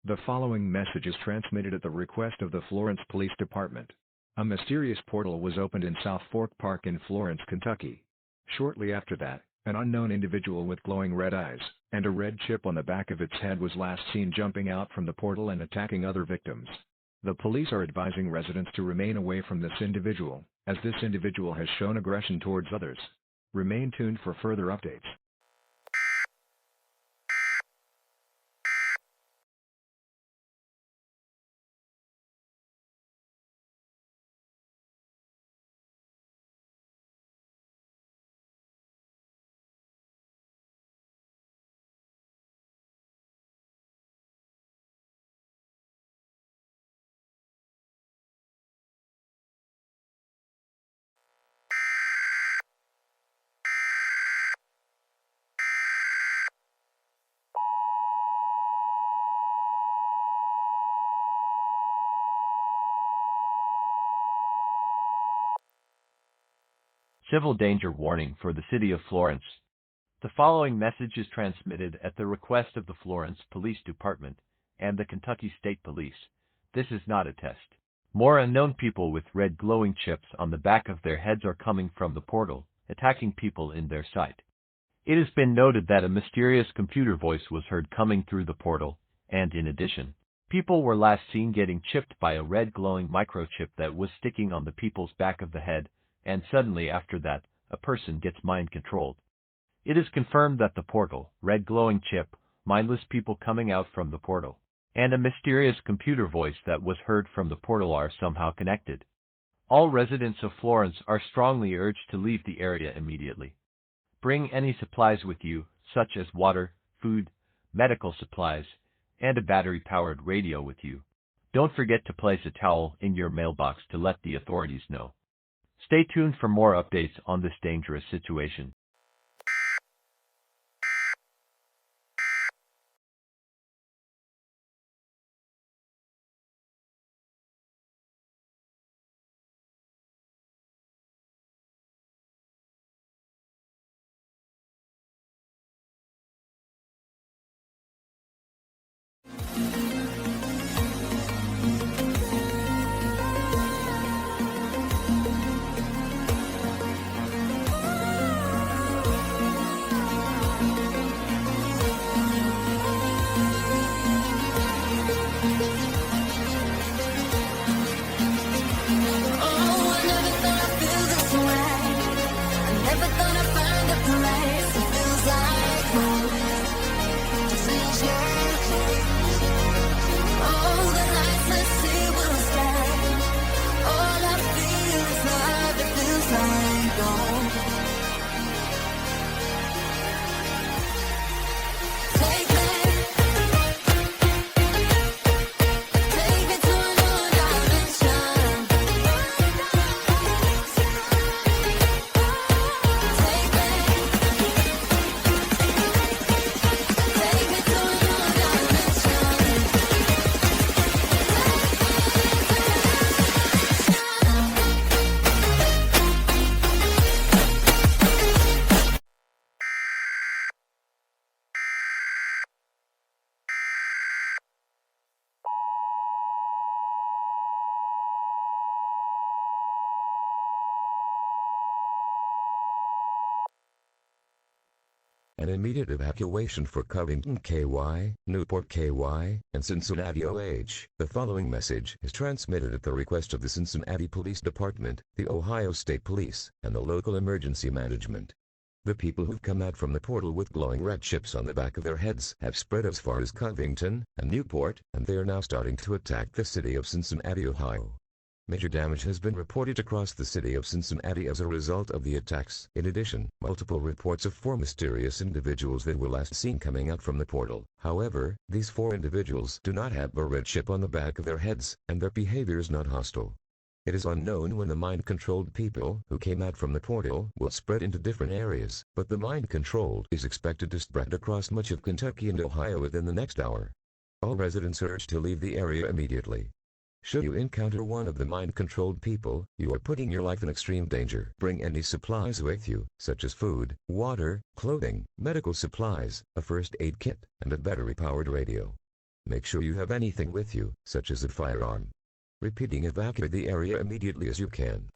The following message is transmitted at the request of the Florence Police Department. A mysterious portal was opened in South Fork Park in Florence, Kentucky. Shortly after that, an unknown individual with glowing red eyes and a red chip on the back of its head was last seen jumping out from the portal and attacking other victims. The police are advising residents to remain away from this individual, as this individual has shown aggression towards others. Remain tuned for further updates. Civil danger warning for the city of Florence. The following message is transmitted at the request of the Florence Police Department and the Kentucky State Police. This is not a test. More unknown people with red glowing chips on the back of their heads are coming from the portal, attacking people in their sight. It has been noted that a mysterious computer voice was heard coming through the portal, and in addition, people were last seen getting chipped by a red glowing microchip that was sticking on the people's back of the head, and suddenly after that, a person gets mind-controlled. It is confirmed that the portal, red glowing chip, mindless people coming out from the portal, and a mysterious computer voice that was heard from the portal are somehow connected. All residents of Florence are strongly urged to leave the area immediately. Bring any supplies with you, such as water, food, medical supplies, and a battery-powered radio with you. Don't forget to place a towel in your mailbox to let the authorities know. Stay tuned for more updates on this dangerous situation. An immediate evacuation for Covington KY, Newport KY, and Cincinnati OH. The following message is transmitted at the request of the Cincinnati Police Department, the Ohio State Police, and the local emergency management. The people who've come out from the portal with glowing red chips on the back of their heads have spread as far as Covington and Newport, and they are now starting to attack the city of Cincinnati, Ohio. Major damage has been reported across the city of Cincinnati as a result of the attacks. In addition, multiple reports of 4 mysterious individuals that were last seen coming out from the portal. However, these 4 individuals do not have a red chip on the back of their heads, and their behavior is not hostile. It is unknown when the mind-controlled people who came out from the portal will spread into different areas, but the mind-controlled is expected to spread across much of Kentucky and Ohio within the next hour. All residents are urged to leave the area immediately. Should you encounter one of the mind-controlled people, you are putting your life in extreme danger. Bring any supplies with you, such as food, water, clothing, medical supplies, a first aid kit, and a battery-powered radio. Make sure you have anything with you, such as a firearm. Repeating, evacuate the area immediately as you can.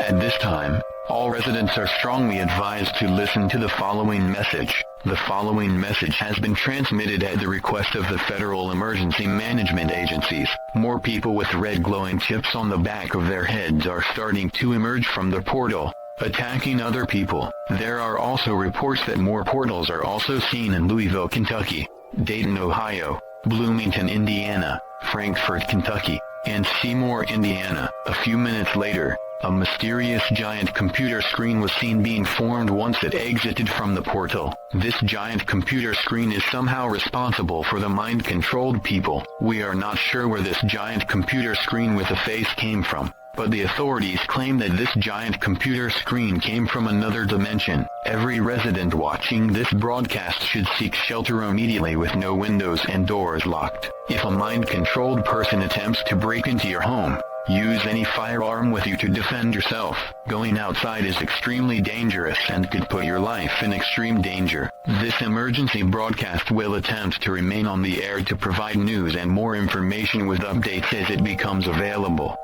At this time, all residents are strongly advised to listen to the following message. The following message has been transmitted at the request of the federal emergency management agencies. More people with red glowing chips on the back of their heads are starting to emerge from the portal, attacking other people. There are also reports that more portals are also seen in Louisville, Kentucky, Dayton, Ohio, Bloomington, Indiana, Frankfort, Kentucky, and Seymour, Indiana. A few minutes later, a mysterious giant computer screen was seen being formed once it exited from the portal. This giant computer screen is somehow responsible for the mind-controlled people. We are not sure where this giant computer screen with a face came from, but the authorities claim that this giant computer screen came from another dimension. Every resident watching this broadcast should seek shelter immediately with no windows and doors locked. If a mind-controlled person attempts to break into your home, use any firearm with you to defend yourself. Going outside is extremely dangerous and could put your life in extreme danger. This emergency broadcast will attempt to remain on the air to provide news and more information with updates as it becomes available.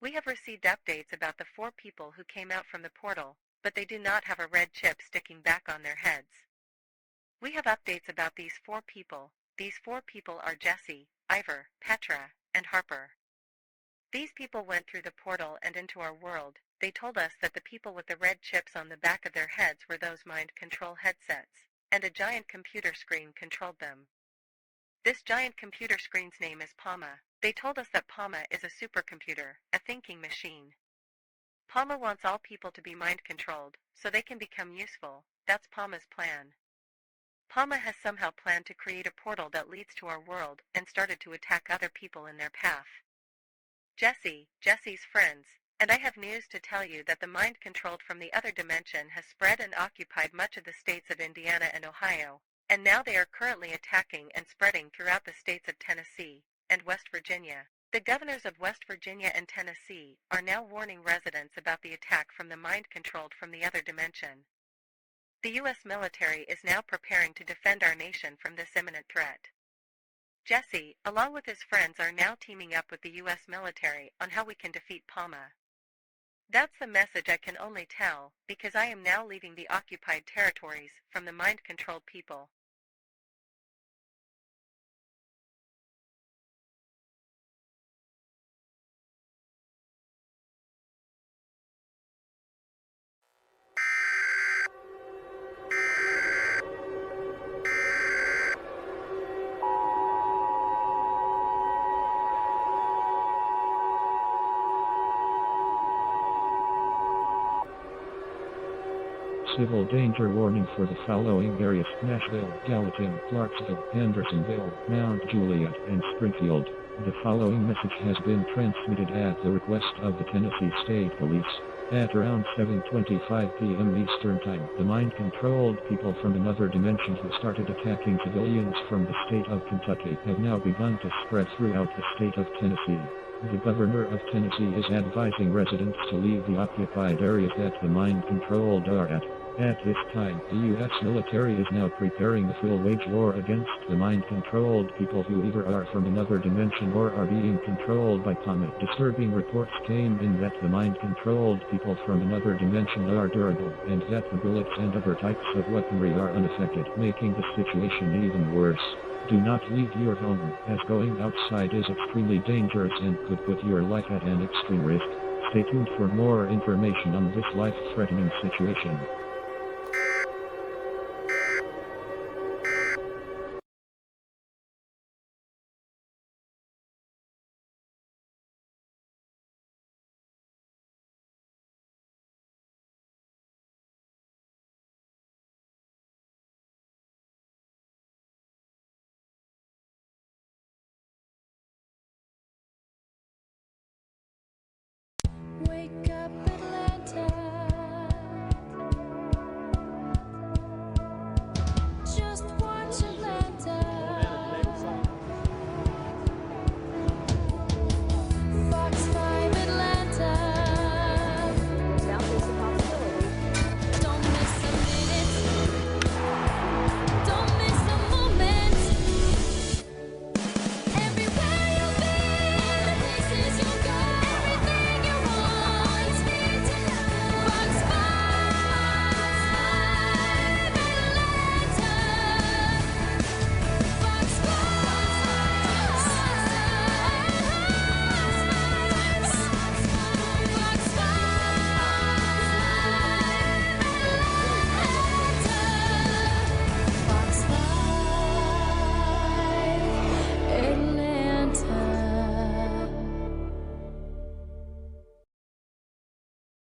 We have received updates about the 4 people who came out from the portal, but they do not have a red chip sticking back on their heads. We have updates about these 4 people. These 4 people are Jesse, Ivor, Petra, and Harper. These people went through the portal and into our world. They told us that the people with the red chips on the back of their heads were those mind control headsets, and a giant computer screen controlled them. This giant computer screen's name is PAMA. They told us that PAMA is a supercomputer, a thinking machine. PAMA wants all people to be mind-controlled, so they can become useful. That's PAMA's plan. PAMA has somehow planned to create a portal that leads to our world and started to attack other people in their path. Jesse's friends, and I have news to tell you that the mind controlled from the other dimension has spread and occupied much of the states of Indiana and Ohio, and now they are currently attacking and spreading throughout the states of Tennessee and West Virginia. The governors of West Virginia and Tennessee are now warning residents about the attack from the mind controlled from the other dimension. The U.S. military is now preparing to defend our nation from this imminent threat. Jesse, along with his friends, are now teaming up with the U.S. military on how we can defeat PAMA. That's the message I can only tell, because I am now leaving the occupied territories from the mind-controlled people. Civil danger warning for the following areas: Nashville, Gallatin, Clarksville, Hendersonville, Mount Juliet, and Springfield. The following message has been transmitted at the request of the Tennessee State Police. At around 7:25 p.m. Eastern Time, the mind-controlled people from another dimension who started attacking civilians from the state of Kentucky have now begun to spread throughout the state of Tennessee. The governor of Tennessee is advising residents to leave the occupied areas that the mind-controlled are at. At this time, the U.S. military is now preparing a full wage war against the mind-controlled people who either are from another dimension or are being controlled by PAMA. Disturbing reports came in that the mind-controlled people from another dimension are durable, and that the bullets and other types of weaponry are unaffected, making the situation even worse. Do not leave your home, as going outside is extremely dangerous and could put your life at an extreme risk. Stay tuned for more information on this life-threatening situation. Wake up Atlanta. Just watch Atlanta. Fox 5 Atlanta. Now there's a possibility. Don't miss a minute. Don't miss a moment. Everywhere you'll be, the places you'll go, everything you want. Fox 5 Atlanta. Fox 5 Atlanta.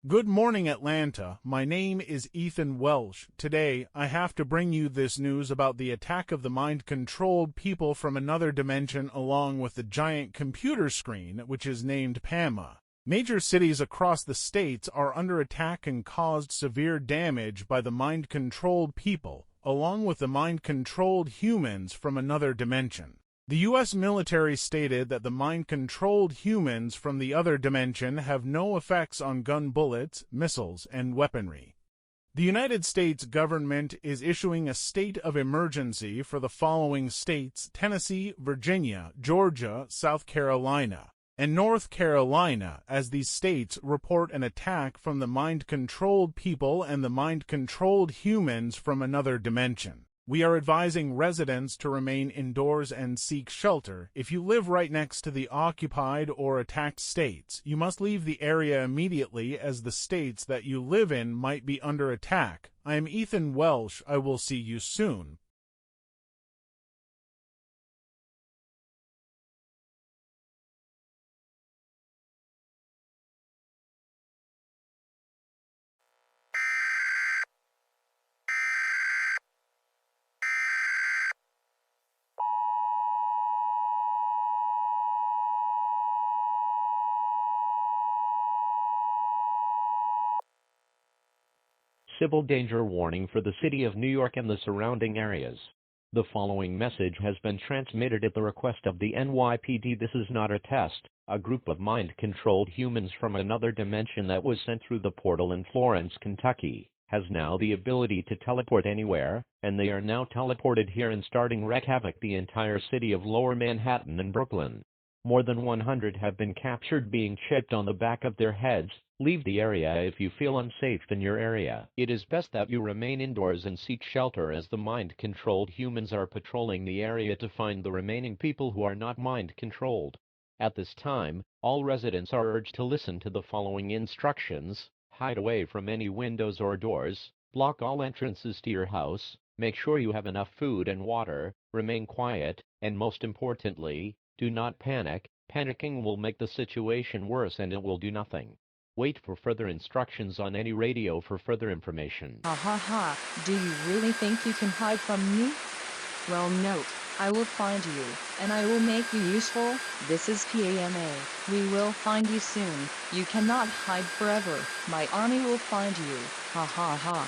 Good morning, Atlanta. My name is Ethan Welsh. Today, I have to bring you this news about the attack of the mind-controlled people from another dimension along with the giant computer screen, which is named PAMA. Major cities across the states are under attack and caused severe damage by the mind-controlled people, along with the mind-controlled humans from another dimension. The U.S. military stated that the mind-controlled humans from the other dimension have no effects on gun bullets, missiles, and weaponry. The United States government is issuing a state of emergency for the following states: Tennessee, Virginia, Georgia, South Carolina, and North Carolina, as these states report an attack from the mind-controlled people and the mind-controlled humans from another dimension. We are advising residents to remain indoors and seek shelter. If you live right next to the occupied or attacked states, you must leave the area immediately, as the states that you live in might be under attack. I am Ethan Welsh. I will see you soon. Civil danger warning for the city of New York and the surrounding areas. The following message has been transmitted at the request of the NYPD. This is not a test. A group of mind-controlled humans from another dimension that was sent through the portal in Florence, Kentucky, has now the ability to teleport anywhere, and they are now teleported here and starting wreak havoc the entire city of Lower Manhattan and Brooklyn. More than 100 have been captured, being chipped on the back of their heads. Leave the area if you feel unsafe in your area. It is best that you remain indoors and seek shelter, as the mind-controlled humans are patrolling the area to find the remaining people who are not mind-controlled. At this time, all residents are urged to listen to the following instructions: hide away from any windows or doors, block all entrances to your house, make sure you have enough food and water, remain quiet, and most importantly, do not panic. Panicking will make the situation worse and it will do nothing. Wait for further instructions on any radio for further information. Ha ha ha, do you really think you can hide from me? Well, note, I will find you, and I will make you useful. This is PAMA. We will find you soon. You cannot hide forever. My army will find you. Ha ha ha.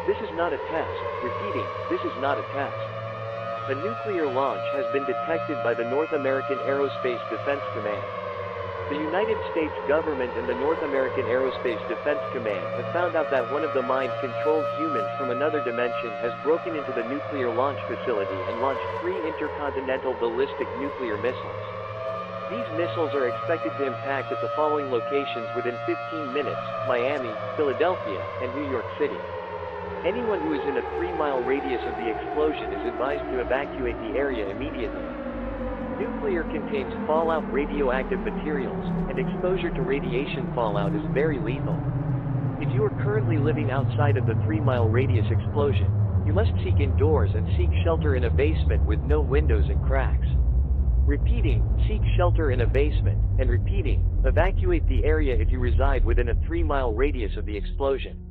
This is not a test. Repeating, this is not a test. A nuclear launch has been detected by the North American Aerospace Defense Command. The United States government and the North American Aerospace Defense Command have found out that one of the mind-controlled humans from another dimension has broken into the nuclear launch facility and launched 3 intercontinental ballistic nuclear missiles. These missiles are expected to impact at the following locations within 15 minutes: Miami, Philadelphia, and New York City. Anyone who is in a 3-mile radius of the explosion is advised to evacuate the area immediately. Nuclear contains fallout radioactive materials, and exposure to radiation fallout is very lethal. If you are currently living outside of the 3-mile radius explosion, you must seek indoors and seek shelter in a basement with no windows and cracks. Repeating, seek shelter in a basement, and repeating, evacuate the area if you reside within a 3-mile radius of the explosion.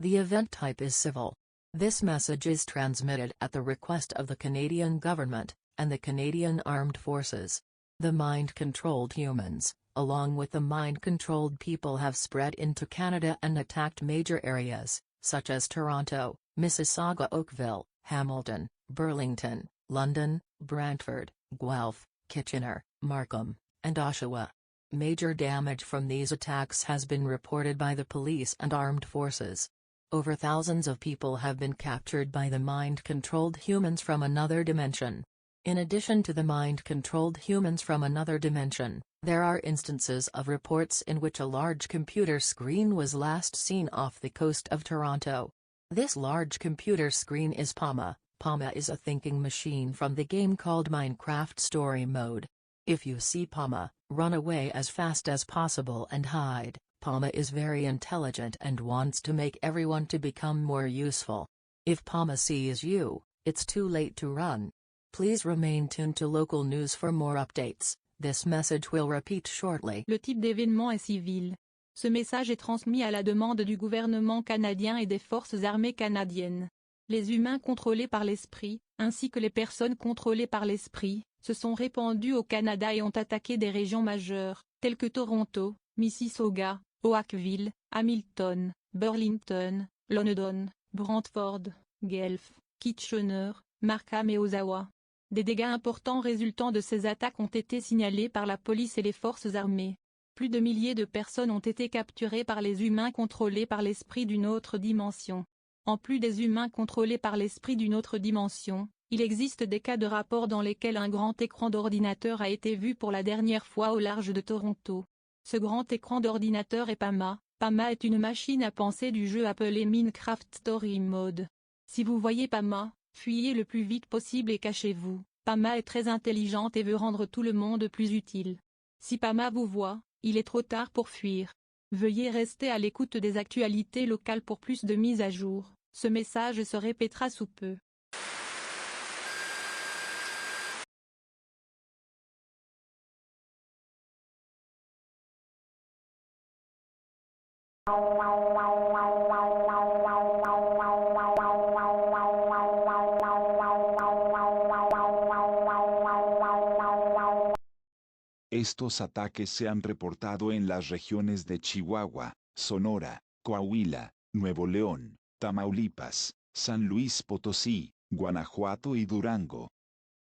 The event type is civil. This message is transmitted at the request of the Canadian government and the Canadian Armed Forces. The mind-controlled humans, along with the mind-controlled people, have spread into Canada and attacked major areas, such as Toronto, Mississauga, Oakville, Hamilton, Burlington, London, Brantford, Guelph, Kitchener, Markham, and Oshawa. Major damage from these attacks has been reported by the police and armed forces. Over thousands of people have been captured by the mind-controlled humans from another dimension. In addition to the mind-controlled humans from another dimension, there are instances of reports in which a large computer screen was last seen off the coast of Toronto. This large computer screen is PAMA. PAMA is a thinking machine from the game called Minecraft Story Mode. If you see PAMA, run away as fast as possible and hide. PAMA is very intelligent and wants to make everyone to become more useful. If PAMA sees you, it's too late to run. Please remain tuned to local news for more updates. This message will repeat shortly. Le type d'événement est civil. Ce message est transmis à la demande du gouvernement canadien et des forces armées canadiennes. Les humains contrôlés par l'esprit, ainsi que les personnes contrôlées par l'esprit, se sont répandus au Canada et ont attaqué des régions majeures, telles que Toronto, Mississauga, Oakville, Hamilton, Burlington, London, Brantford, Guelph, Kitchener, Markham et Oshawa. Des dégâts importants résultant de ces attaques ont été signalés par la police et les forces armées. Plus de milliers de personnes ont été capturées par les humains contrôlés par l'esprit d'une autre dimension. En plus des humains contrôlés par l'esprit d'une autre dimension, il existe des cas de rapport dans lesquels un grand écran d'ordinateur a été vu pour la dernière fois au large de Toronto. Ce grand écran d'ordinateur est PAMA. PAMA est une machine à penser du jeu appelé Minecraft Story Mode. Si vous voyez PAMA, fuyez le plus vite possible et cachez-vous. PAMA est très intelligente et veut rendre tout le monde plus utile. Si PAMA vous voit, il est trop tard pour fuir. Veuillez rester à l'écoute des actualités locales pour plus de mises à jour. Ce message se répétera sous peu. Estos ataques se han reportado en las regiones de Chihuahua, Sonora, Coahuila, Nuevo León, Tamaulipas, San Luis Potosí, Guanajuato y Durango.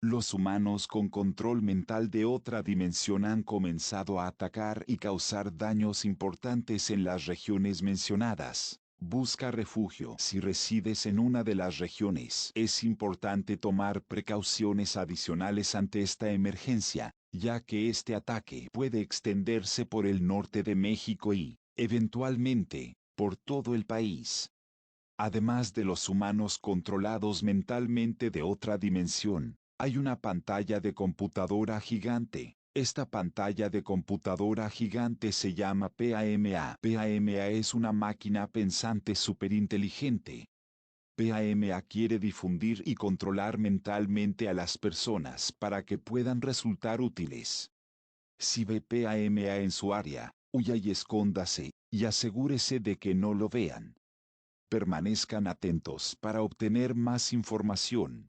Los humanos con control mental de otra dimensión han comenzado a atacar y causar daños importantes en las regiones mencionadas. Busca refugio. Si resides en una de las regiones, es importante tomar precauciones adicionales ante esta emergencia, ya que este ataque puede extenderse por el norte de México y, eventualmente, por todo el país. Además de los humanos controlados mentalmente de otra dimensión, hay una pantalla de computadora gigante. Esta pantalla de computadora gigante se llama PAMA. PAMA es una máquina pensante superinteligente. PAMA quiere difundir y controlar mentalmente a las personas para que puedan resultar útiles. Si ve PAMA en su área, huya y escóndase, y asegúrese de que no lo vean. Permanezcan atentos para obtener más información.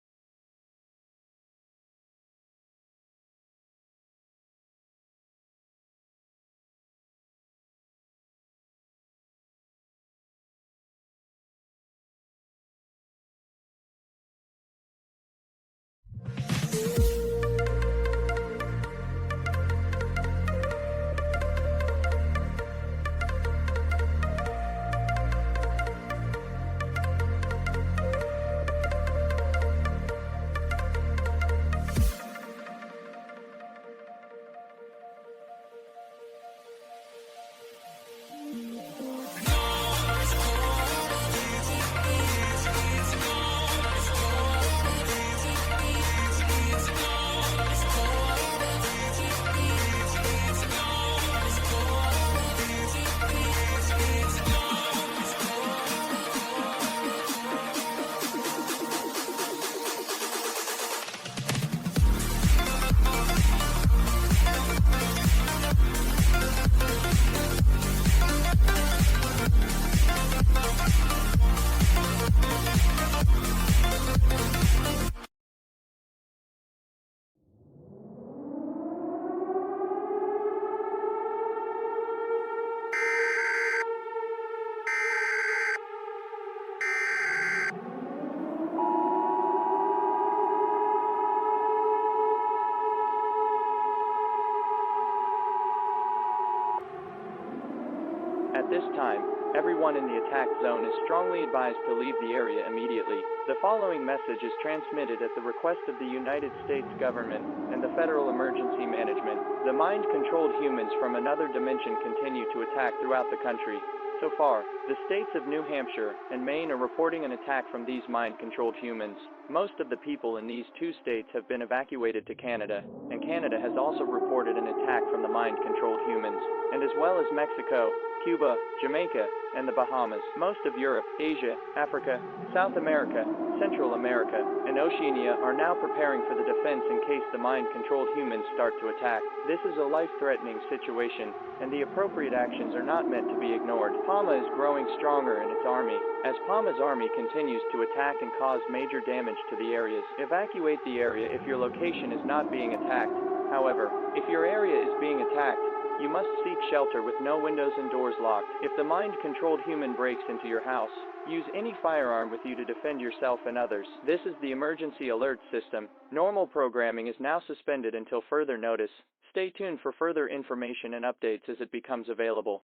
At this time, everyone in the attack zone is strongly advised to leave the area immediately. The following message is transmitted at the request of the United States government and the Federal Emergency Management. The mind-controlled humans from another dimension continue to attack throughout the country. So far, the states of New Hampshire and Maine are reporting an attack from these mind-controlled humans. Most of the people in these two states have been evacuated to Canada, and Canada has also reported an attack from the mind-controlled humans, and as well as Mexico, Cuba, Jamaica, and the Bahamas. Most of Europe, Asia, Africa, South America, Central America, and Oceania are now preparing for the defense in case the mind-controlled humans start to attack. This is a life-threatening situation, and the appropriate actions are not meant to be ignored. PAMA is growing stronger in its army. As PAMA's army continues to attack and cause major damage to the areas, evacuate the area if your location is not being attacked. However, if your area is being attacked, you must seek shelter with no windows and doors locked. If the mind-controlled human breaks into your house, use any firearm with you to defend yourself and others. This is the emergency alert system. Normal programming is now suspended until further notice. Stay tuned for further information and updates as it becomes available.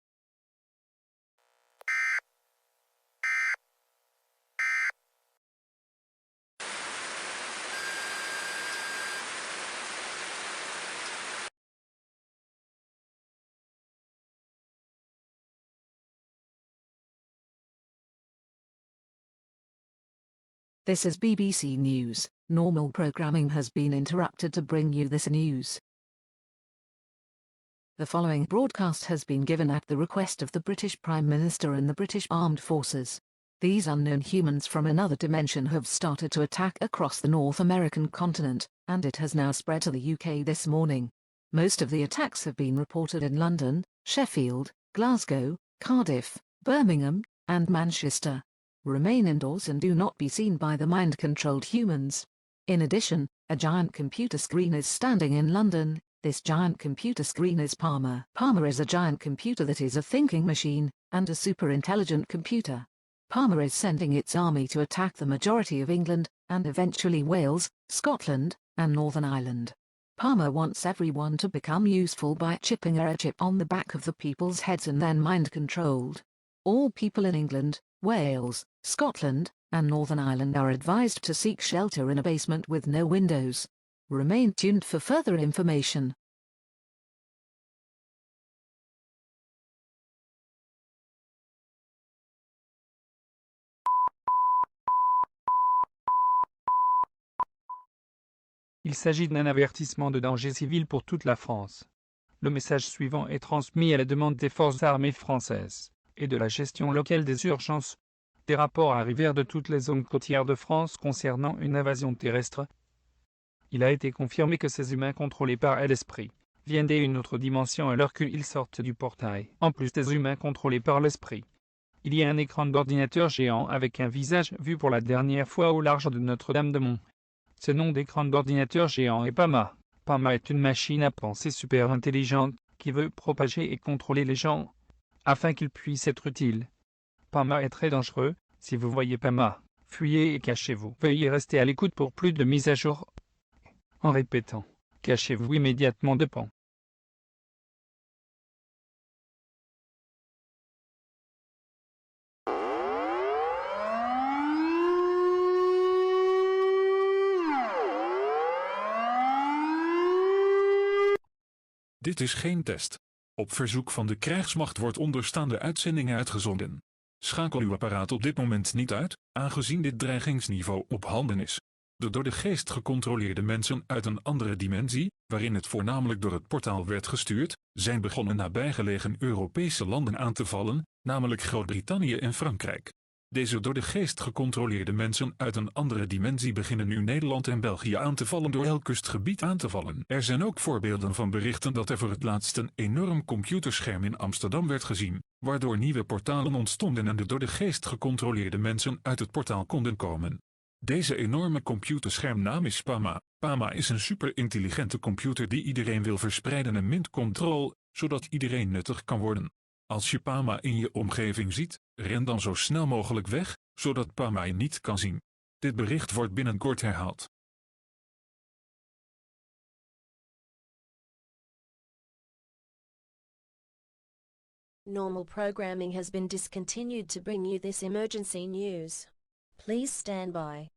This is BBC News. Normal programming has been interrupted to bring you this news. The following broadcast has been given at the request of the British Prime Minister and the British Armed Forces. These unknown humans from another dimension have started to attack across the North American continent, and it has now spread to the UK this morning. Most of the attacks have been reported in London, Sheffield, Glasgow, Cardiff, Birmingham, and Manchester. Remain indoors and do not be seen by the mind-controlled humans. In addition, a giant computer screen is standing in London. This giant computer screen is PAMA. PAMA is a giant computer that is a thinking machine, and a super intelligent computer. PAMA is sending its army to attack the majority of England, and eventually Wales, Scotland, and Northern Ireland. PAMA wants everyone to become useful by chipping a chip on the back of the people's heads and then mind-controlled. All people in England, Wales, Scotland, and Northern Ireland are advised to seek shelter in a basement with no windows. Remain tuned for further information. Il s'agit d'un avertissement de danger civil pour toute la France. Le message suivant est transmis à la demande des forces armées françaises et de la gestion locale des urgences. Des rapports arrivèrent de toutes les zones côtières de France concernant une invasion terrestre. Il a été confirmé que ces humains contrôlés par l'esprit viennent d'une autre dimension alors qu'ils sortent du portail. En plus des humains contrôlés par l'esprit, il y a un écran d'ordinateur géant avec un visage vu pour la dernière fois au large de Notre-Dame-de-Mont. Ce nom d'écran d'ordinateur géant est PAMA. PAMA est une machine à penser super intelligente qui veut propager et contrôler les gens afin qu'ils puissent être utiles. PAMA est très dangereux. Si vous voyez PAMA, fuyez et cachez-vous. Veuillez rester à l'écoute pour plus de mises à jour. En répétant, cachez-vous immédiatement de PAMA. Dit is geen test. Op verzoek van de krijgsmacht wordt onderstaande uitzending uitgezonden. Schakel uw apparaat op dit moment niet uit, aangezien dit dreigingsniveau op handen is. De door de geest gecontroleerde mensen uit een andere dimensie, waarin het voornamelijk door het portaal werd gestuurd, zijn begonnen nabijgelegen Europese landen aan te vallen, namelijk Groot-Brittannië en Frankrijk. Deze door de geest gecontroleerde mensen uit een andere dimensie beginnen nu Nederland en België aan te vallen door elk kustgebied aan te vallen. Er zijn ook voorbeelden van berichten dat er voor het laatst een enorm computerscherm in Amsterdam werd gezien, waardoor nieuwe portalen ontstonden en de door de geest gecontroleerde mensen uit het portaal konden komen. Deze enorme computerschermnaam is PAMA. PAMA is een superintelligente computer die iedereen wil verspreiden en mint control, zodat iedereen nuttig kan worden. Als je PAMA in je omgeving ziet, ren dan zo snel mogelijk weg, zodat PAMA je niet kan zien. Dit bericht wordt binnenkort herhaald. Normal programming has been discontinued to bring you this emergency news. Please stand by.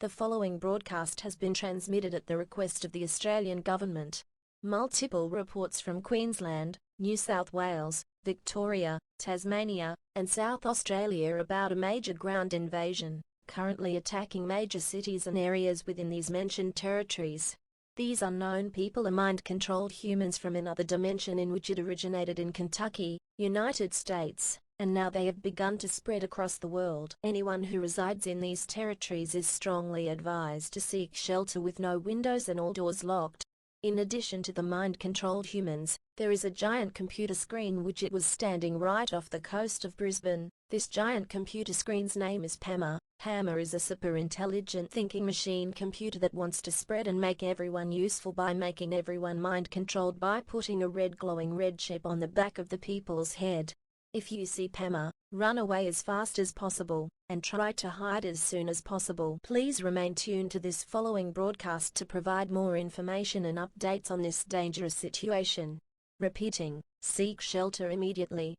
The following broadcast has been transmitted at the request of the Australian Government. Multiple reports from Queensland, New South Wales, Victoria, Tasmania, and South Australia about a major ground invasion, currently attacking major cities and areas within these mentioned territories. These unknown people are mind-controlled humans from another dimension in which it originated in Kentucky, United States, and now they have begun to spread across the world. Anyone who resides in these territories is strongly advised to seek shelter with no windows and all doors locked. In addition to the mind-controlled humans, there is a giant computer screen which it was standing right off the coast of Brisbane. This giant computer screen's name is PAMA. PAMA is a super-intelligent thinking machine computer that wants to spread and make everyone useful by making everyone mind-controlled by putting a red glowing red chip on the back of the people's head. If you see PAMA, run away as fast as possible, and try to hide as soon as possible. Please remain tuned to this following broadcast to provide more information and updates on this dangerous situation. Repeating, seek shelter immediately.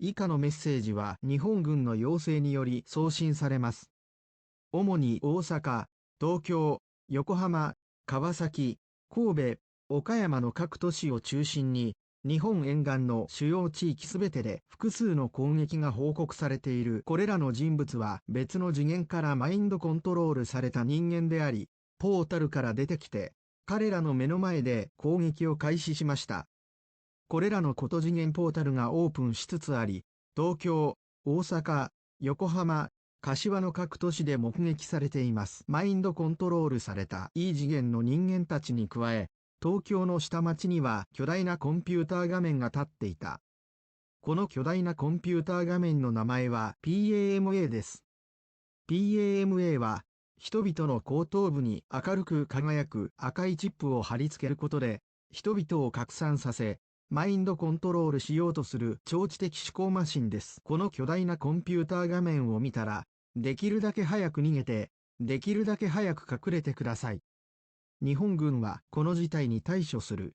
以下のメッセージは日本軍の要請により送信されます。主に大阪、東京、横浜、川崎、神戸、岡山の各都市を中心に、日本沿岸の主要地域すべてで複数の攻撃が報告されているこれらの人物は別の次元からマインドコントロールされた人間であり、ポータルから出てきて、彼らの目の前で攻撃を開始しました。これらの高次元ポータルがオープンしつつあり、東京、大阪、横浜、柏の各都市で目撃されています。マインドコントロールされた異次元の人間たちに加え、東京の下町には巨大なコンピューター画面が立っていた。この巨大なコンピューター画面の名前は PAMA です。PAMA は、人々の後頭部に明るく輝く赤いチップを貼り付けることで、人々を拡散させ、マインドコントロールしようとする超知的思考マシンです。この巨大なコンピューター画面を見たら、できるだけ早く逃げて、できるだけ早く隠れてください。日本軍はこの事態に対処する。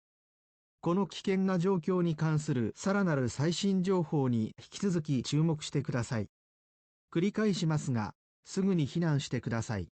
この危険な状況に関するさらなる最新情報に引き続き注目してください。繰り返しますが、すぐに避難してください。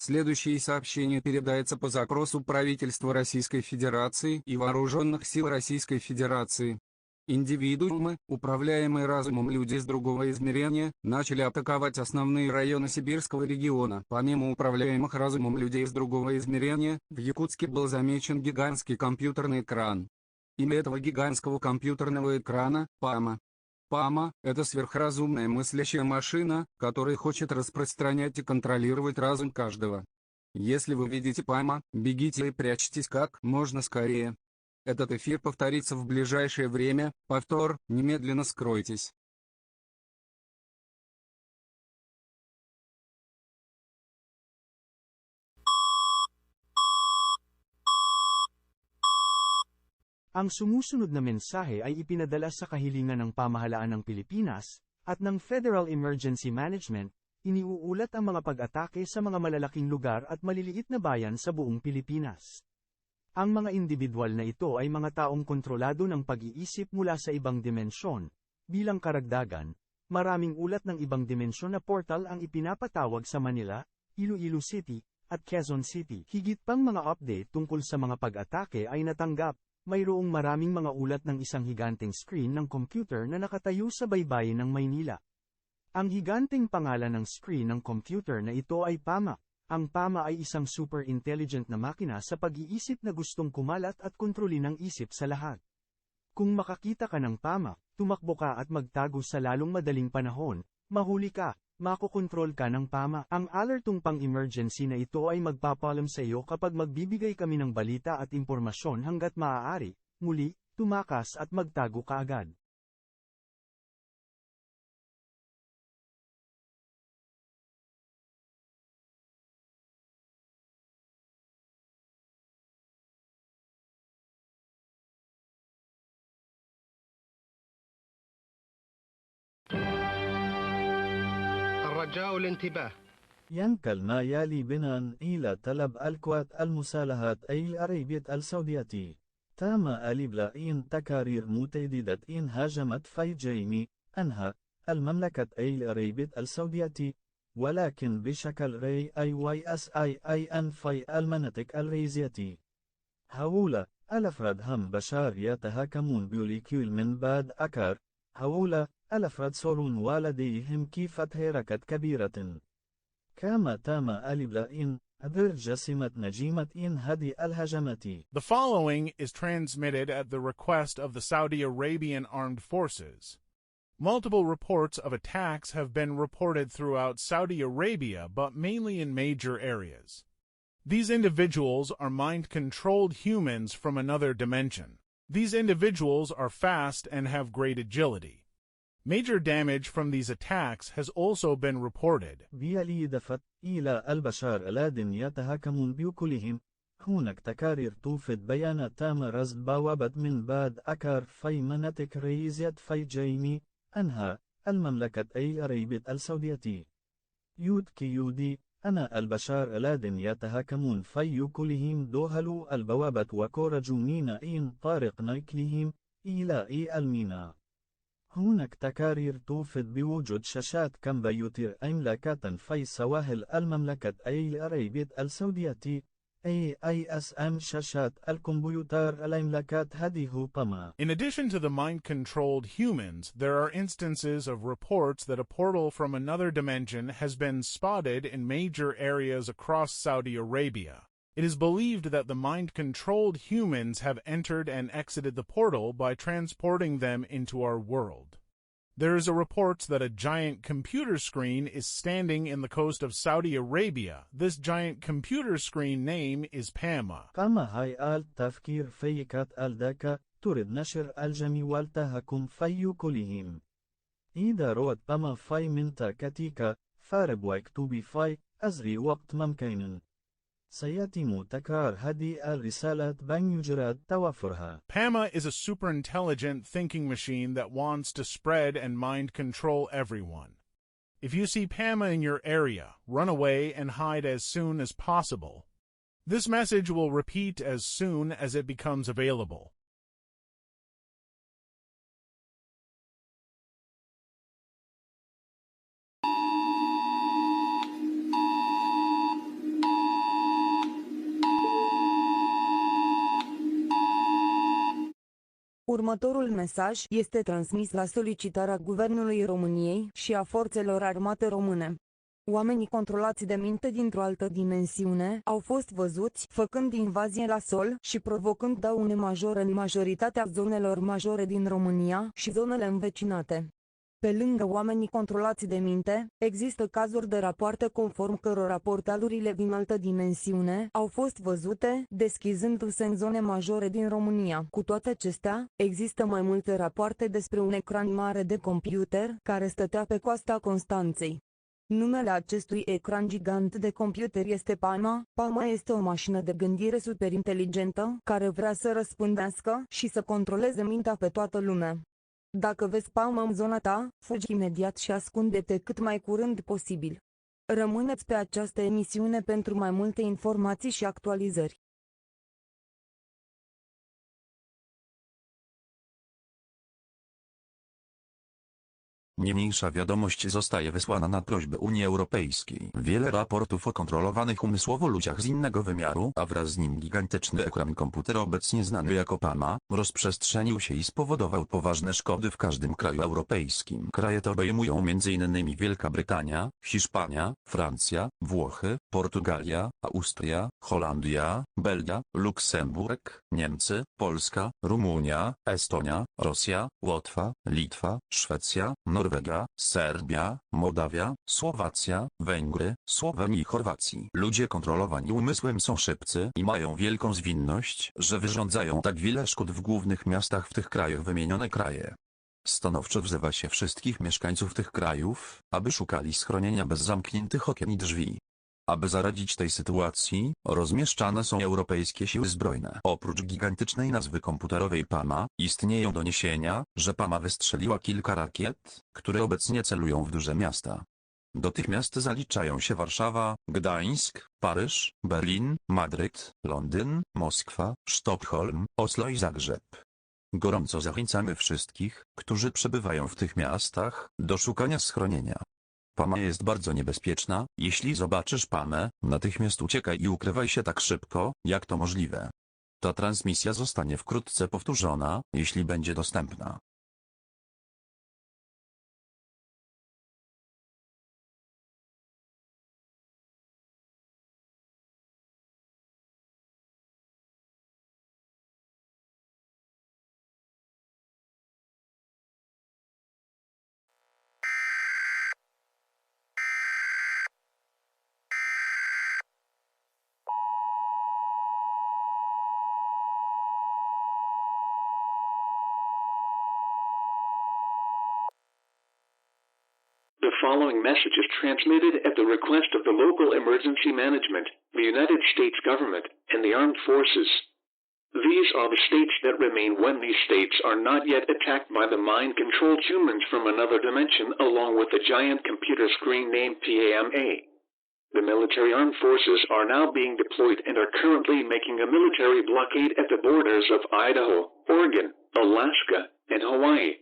Следующее сообщение передается по запросу правительства Российской Федерации и Вооруженных сил Российской Федерации. Индивидуумы, управляемые разумом люди из другого измерения, начали атаковать основные районы Сибирского региона. Помимо управляемых разумом людей из другого измерения, в Якутске был замечен гигантский компьютерный экран. Имя этого гигантского компьютерного экрана – PAMA. PAMA – это сверхразумная мыслящая машина, которая хочет распространять и контролировать разум каждого. Если вы видите PAMA, бегите и прячьтесь как можно скорее. Этот эфир повторится в ближайшее время, повтор, немедленно скройтесь. Ang sumusunod na mensahe ay ipinadala sa kahilingan ng pamahalaan ng Pilipinas, at ng Federal Emergency Management, iniuulat ang mga pag-atake sa mga malalaking lugar at maliliit na bayan sa buong Pilipinas. Ang mga individual na ito ay mga taong kontrolado ng pag-iisip mula sa ibang dimensyon. Bilang karagdagan, maraming ulat ng ibang dimensyon na portal ang ipinapatawag sa Manila, Iloilo City, at Quezon City. Higit pang mga update tungkol sa mga pag-atake ay natanggap. Mayroong maraming mga ulat ng isang higanteng screen ng computer na nakatayo sa baybayin ng Maynila. Ang higanteng pangalan ng screen ng computer na ito ay PAMA. Ang PAMA ay isang super intelligent na makina sa pag-iisip na gustong kumalat at kontrolin ang isip sa lahat. Kung makakita ka ng PAMA, tumakbo ka at magtago sa lalong madaling panahon, mahuli ka, makokontrol ka ng PAMA. Ang alertong pang-emergency na ito ay magpapalam sa iyo kapag magbibigay kami ng balita at impormasyon hanggat maaari. Muli, tumakas at magtago ka agad. الرجاء الانتباه. ينقلنا يالي بنان إلى طلب القوات المسلحة أي العربية السعودية. تم الإبلاغ إن تقارير متعددة إن هاجمت في جميع أنحاء المملكة أي العربية السعودية، ولكن بشكل RISIIN في المناطق الرئيسية. هؤلاء الأفراد هم بشر يتهاكمون بالكل من بعد أكار. هؤلاء الأفراد صارون ولديهم كيفة حركة كبيرة. كما تم الإبلاغ إن جسمت نجيمة إن هذه الهجمات. The following is transmitted at the request of the Saudi Arabian Armed Forces. Multiple reports of attacks have been reported throughout Saudi Arabia, but mainly in major areas. These individuals are mind-controlled humans from another dimension. These individuals are fast and have great agility. Major damage from these attacks has also been reported. بالإضافة إلى البشر الذين يتهاكمون بكلهم، هناك تقارير تفيد بيانات تم رصد بوابة من بعد أكار في مناطق رئيسية في جميع أنها المملكة أي العربية السعودية. يودي أنا البشر الذين يتهكمون في كلهم دخلوا البوابة وخرجوا من إن طريق نقلهم إلى الميناء. هناك تقارير تفيد بوجود شاشات كمبيوتر أملاكة في سواحل المملكة أي العربية السعودية. EAS شاشات الكمبيوتر الأملاكة هذه PAMA. In addition to the mind-controlled humans, there are instances of reports that a portal from another dimension has been spotted in major areas across Saudi Arabia. It is believed that the mind-controlled humans have entered and exited the portal by transporting them into our world. There is a report that a giant computer screen is standing in the coast of Saudi Arabia. This giant computer screen name is PAMA. PAMA هي التفكير في الذكاء تريد نشر الجميع والتهكم في كلهم. إذا رأت PAMA في منطقتك فارب واكتب في أسرع وقت ممكن. سيتم تكرار هذه الرسالة بأن يجرى توافرها. PAMA is a super-intelligent thinking machine that wants to spread and mind control everyone. If you see PAMA in your area, run away and hide as soon as possible. This message will repeat as soon as it becomes available. Următorul mesaj este transmis la solicitarea Guvernului României și a Forțelor Armate Române. Oamenii controlați de minte dintr-o altă dimensiune au fost văzuți făcând invazie la sol și provocând daune majore în majoritatea zonelor majore din România și zonele învecinate. Pe lângă oamenii controlați de minte, există cazuri de rapoarte conform cărora portalurile din altă dimensiune au fost văzute deschizându-se în zone majore din România. Cu toate acestea, există mai multe rapoarte despre un ecran mare de computer care stătea pe coasta Constanței. Numele acestui ecran gigant de computer este PAMA. PAMA este o mașină de gândire superinteligentă care vrea să răspândească și să controleze mintea pe toată lumea. Dacă vezi PAMA în zona ta, fugi imediat și ascunde-te cât mai curând posibil. Rămâneți pe această emisiune pentru mai multe informații și actualizări. Niniejsza wiadomość zostaje wysłana na prośbę Unii Europejskiej. Wiele raportów o kontrolowanych umysłowo ludziach z innego wymiaru, a wraz z nim gigantyczny ekran komputera obecnie znany jako PAMA, rozprzestrzenił się i spowodował poważne szkody w każdym kraju europejskim. Kraje te obejmują m.in. Wielka Brytania, Hiszpania, Francja, Włochy, Portugalia, Austria, Holandia, Belgia, Luksemburg, Niemcy, Polska, Rumunia, Estonia, Rosja, Łotwa, Litwa, Szwecja, Norwegia, Serbia, Mołdawia, Słowacja, Węgry, Słowenia i Chorwacji. Ludzie kontrolowani umysłem są szybcy i mają wielką zwinność, że wyrządzają tak wiele szkód w głównych miastach w tych krajach wymienione kraje. Stanowczo wzywa się wszystkich mieszkańców tych krajów, aby szukali schronienia bez zamkniętych okien i drzwi. Aby zaradzić tej sytuacji, rozmieszczane są europejskie siły zbrojne. Oprócz gigantycznej nazwy komputerowej PAMA, istnieją doniesienia, że PAMA wystrzeliła kilka rakiet, które obecnie celują w duże miasta. Do tych miast zaliczają się Warszawa, Gdańsk, Paryż, Berlin, Madryt, Londyn, Moskwa, Sztokholm, Oslo i Zagrzeb. Gorąco zachęcamy wszystkich, którzy przebywają w tych miastach, do szukania schronienia. PAMA jest bardzo niebezpieczna. Jeśli zobaczysz PAMę, natychmiast uciekaj i ukrywaj się tak szybko, jak to możliwe. Ta transmisja zostanie wkrótce powtórzona, jeśli będzie dostępna. The following message is transmitted at the request of the local emergency management, the United States government, and the armed forces. These are the states that remain when these states are not yet attacked by the mind-controlled humans from another dimension along with the giant computer screen named PAMA. The military armed forces are now being deployed and are currently making a military blockade at the borders of Idaho, Oregon, Alaska, and Hawaii.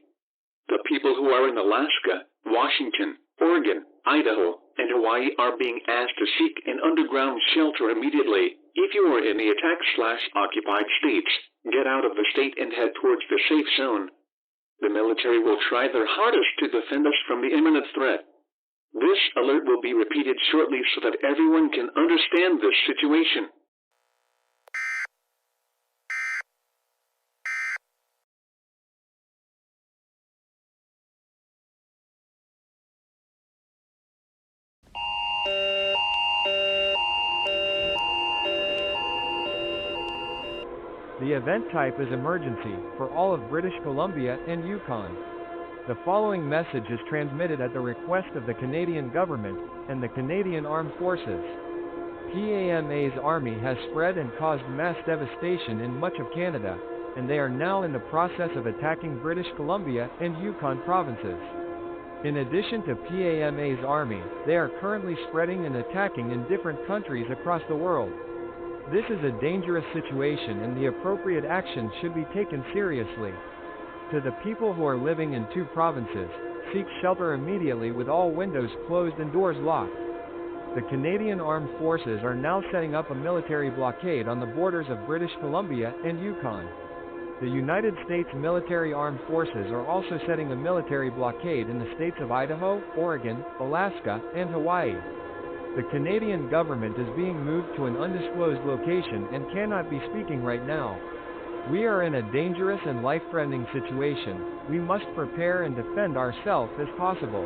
The people who are in Alaska, Washington, Oregon, Idaho, and Hawaii are being asked to seek an underground shelter immediately. If you are in the attack/occupied states, get out of the state and head towards the safe zone. The military will try their hardest to defend us from the imminent threat. This alert will be repeated shortly so that everyone can understand this situation. The event type is emergency for all of British Columbia and Yukon. The following message is transmitted at the request of the Canadian government and the Canadian Armed Forces. PAMA's army has spread and caused mass devastation in much of Canada, and they are now in the process of attacking British Columbia and Yukon provinces. In addition to PAMA's army, they are currently spreading and attacking in different countries across the world. This is a dangerous situation and the appropriate action should be taken seriously. To the people who are living in two provinces, seek shelter immediately with all windows closed and doors locked. The Canadian Armed Forces are now setting up a military blockade on the borders of British Columbia and Yukon. The United States Military Armed Forces are also setting a military blockade in the states of Idaho, Oregon, Alaska, and Hawaii. The Canadian government is being moved to an undisclosed location and cannot be speaking right now. We are in a dangerous and life-threatening situation. We must prepare and defend ourselves as possible.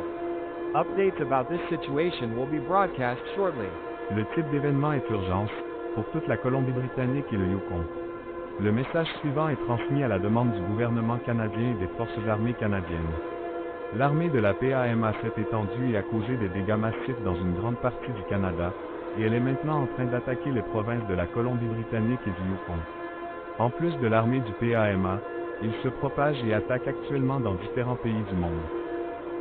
Updates about this situation will be broadcast shortly. Le type d'événement est urgence, pour toute la Colombie-Britannique et le Yukon. Le message suivant est transmis à la demande du gouvernement canadien et des forces armées canadiennes. L'armée de la PAMA s'est étendue et a causé des dégâts massifs dans une grande partie du Canada, et elle est maintenant en train d'attaquer les provinces de la Colombie-Britannique et du Yukon. En plus de l'armée du PAMA, il se propage et attaque actuellement dans différents pays du monde.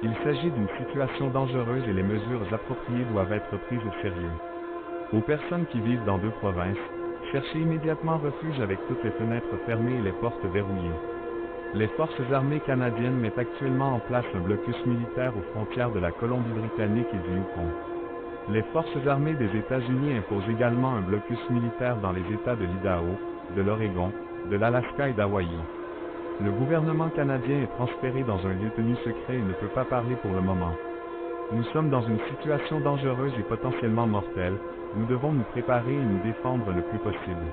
Il s'agit d'une situation dangereuse et les mesures appropriées doivent être prises au sérieux. Aux personnes qui vivent dans deux provinces, cherchez immédiatement refuge avec toutes les fenêtres fermées et les portes verrouillées. Les forces armées canadiennes mettent actuellement en place un blocus militaire aux frontières de la Colombie-Britannique et du Yukon. Les forces armées des États-Unis imposent également un blocus militaire dans les États de l'Idaho, de l'Oregon, de l'Alaska et d'Hawaï. Le gouvernement canadien est transféré dans un lieu tenu secret et ne peut pas parler pour le moment. Nous sommes dans une situation dangereuse et potentiellement mortelle, nous devons nous préparer et nous défendre le plus possible.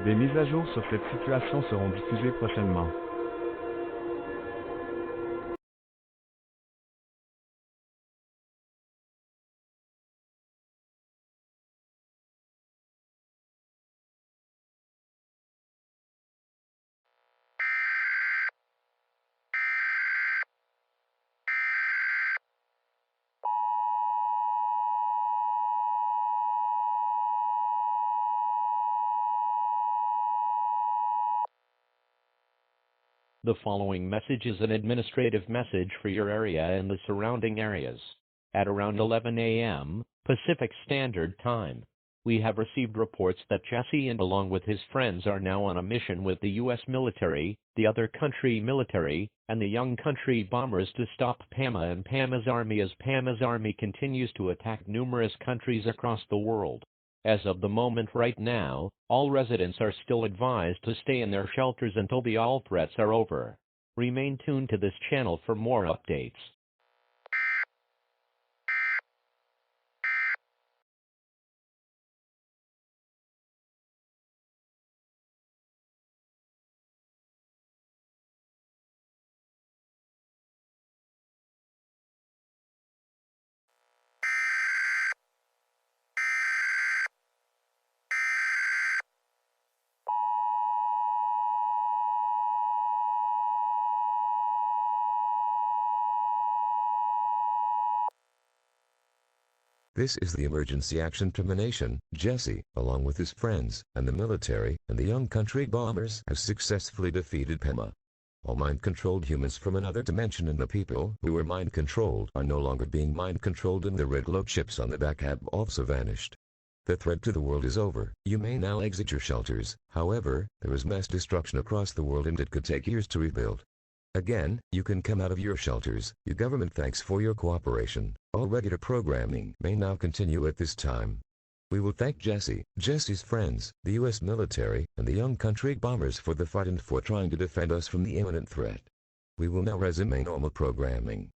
Des mises à jour sur cette situation seront diffusées prochainement. The following message is an administrative message for your area and the surrounding areas. At around 11 a.m. Pacific Standard Time, we have received reports that Jesse and along with his friends are now on a mission with the U.S. military, the other country military, and the young country bombers to stop PAMA and PAMA's army as PAMA's army continues to attack numerous countries across the world. As of the moment right now, all residents are still advised to stay in their shelters until the all threats are over. Remain tuned to this channel for more updates. This is the emergency action termination. Jesse, along with his friends, and the military, and the young country bombers have successfully defeated PAMA. All mind-controlled humans from another dimension and the people who were mind-controlled are no longer being mind-controlled, and the red glow chips on the back have also vanished. The threat to the world is over. You may now exit your shelters. However, there is mass destruction across the world and it could take years to rebuild. Again, you can come out of your shelters. Your government thanks for your cooperation. All regular programming may now continue at this time. We will thank Jesse, Jesse's friends, the U.S. military, and the young country bombers for the fight and for trying to defend us from the imminent threat. We will now resume normal programming.